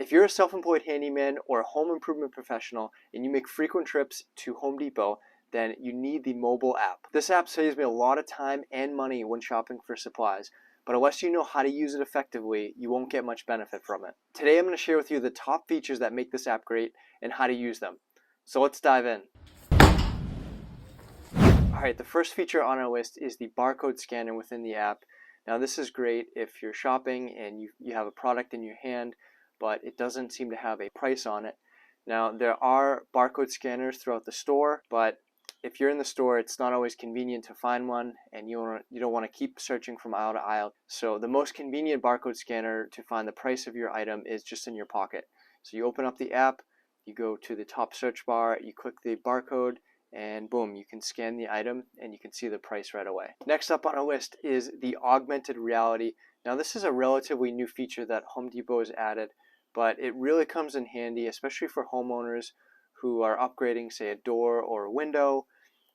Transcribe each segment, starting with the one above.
If you're a self-employed handyman or a home improvement professional and you make frequent trips to Home Depot, then you need the mobile app. This app saves me a lot of time and money when shopping for supplies, but unless you know how to use it effectively, you won't get much benefit from it. Today I'm going to share with you the top features that make this app great and how to use them. So let's dive in. Alright, the first feature on our list is the barcode scanner within the app. Now this is great if you're shopping and you have a product in your hand, but it doesn't seem to have a price on it. Now there are barcode scanners throughout the store, but if you're in the store, it's not always convenient to find one, and you don't want to keep searching from aisle to aisle. So the most convenient barcode scanner to find the price of your item is just in your pocket. So you open up the app, you go to the top search bar, you click the barcode, and boom, you can scan the item and you can see the price right away. Next up on our list is the Augmented Reality. Now this is a relatively new feature that Home Depot has added, but it really comes in handy, especially for homeowners who are upgrading, say, a door or a window,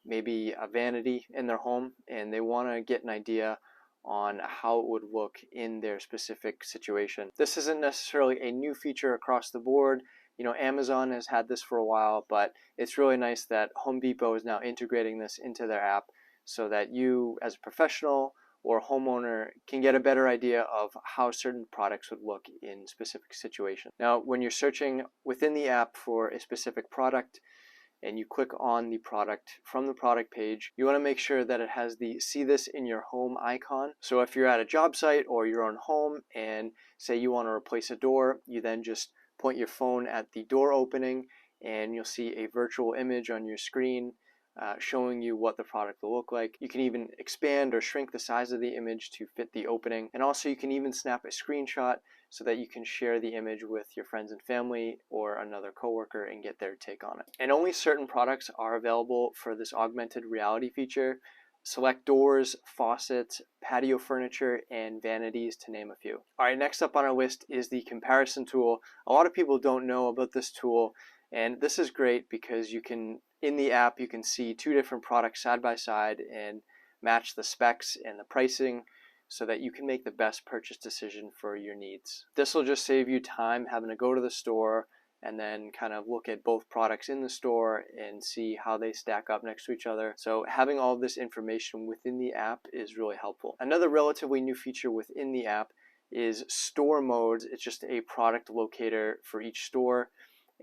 maybe a vanity in their home, and they want to get an idea on how it would look in their specific situation. This isn't necessarily a new feature across the board. You know, Amazon has had this for a while, but it's really nice that Home Depot is now integrating this into their app so that you, as a professional or a homeowner, can get a better idea of how certain products would look in specific situations. Now, when you're searching within the app for a specific product and you click on the product from the product page, you want to make sure that it has the see this in your home icon. So if you're at a job site or your own home and say you want to replace a door, you then just point your phone at the door opening and you'll see a virtual image on your screen showing you what the product will look like. You can even expand or shrink the size of the image to fit the opening, and also you can even snap a screenshot so that you can share the image with your friends and family or another coworker and get their take on it. And only certain products are available for this augmented reality feature. Select doors, faucets, patio furniture, and vanities, to name a few. Alright, next up on our list is the comparison tool. A lot of people don't know about this tool, and this is great because you can, in the app, you can see two different products side by side and match the specs and the pricing so that you can make the best purchase decision for your needs. This will just save you time having to go to the store and then kind of look at both products in the store and see how they stack up next to each other. So having all of this information within the app is really helpful. Another relatively new feature within the app is store modes. It's just a product locator for each store.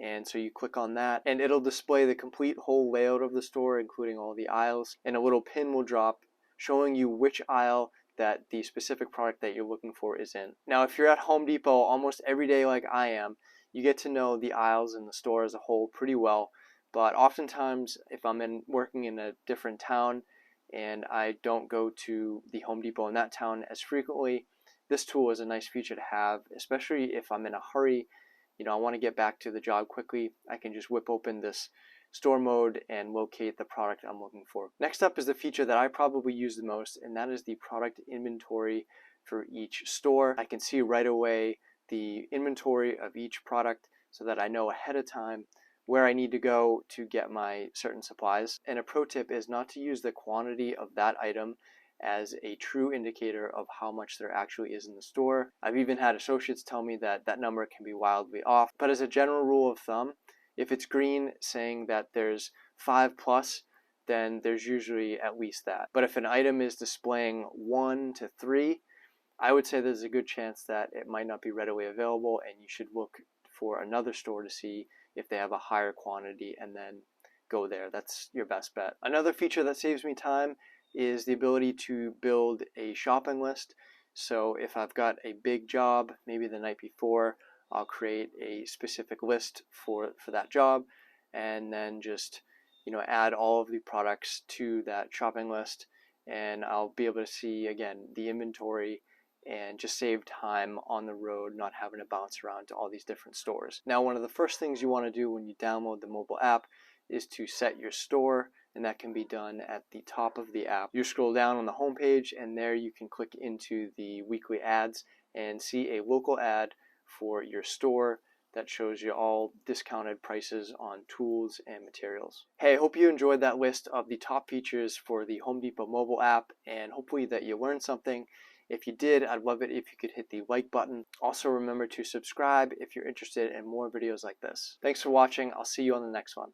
And so you click on that and it'll display the complete whole layout of the store, including all the aisles, and a little pin will drop showing you which aisle that the specific product that you're looking for is in. Now, if you're at Home Depot almost every day like I am, you get to know the aisles in the store as a whole pretty well, but oftentimes if I'm working in a different town and I don't go to the Home Depot in that town as frequently, this tool is a nice feature to have, especially if I'm in a hurry. You know, I want to get back to the job quickly. I can just whip open this store mode and locate the product I'm looking for. Next up is the feature that I probably use the most, and that is the product inventory for each store. I can see right away the inventory of each product so that I know ahead of time where I need to go to get my certain supplies. And a pro tip is not to use the quantity of that item as a true indicator of how much there actually is in the store. I've even had associates tell me that that number can be wildly off, but as a general rule of thumb, if it's green saying that there's 5 plus, then there's usually at least that. But if an item is displaying 1 to 3, I would say there's a good chance that it might not be readily available and you should look for another store to see if they have a higher quantity and then go there. That's your best bet. Another feature that saves me time is the ability to build a shopping list. So if I've got a big job, maybe the night before, I'll create a specific list for that job and then just, you know, add all of the products to that shopping list, and I'll be able to see again the inventory and just save time on the road not having to bounce around to all these different stores. Now, one of the first things you want to do when you download the mobile app is to set your store, and that can be done at the top of the app. You scroll down on the home page and there you can click into the weekly ads and see a local ad for your store that shows you all discounted prices on tools and materials. Hey, I hope you enjoyed that list of the top features for the Home Depot mobile app, and hopefully that you learned something If you did, I'd love it if you could hit the like button. Also remember to subscribe if you're interested in more videos like this. Thanks for watching. I'll see you on the next one.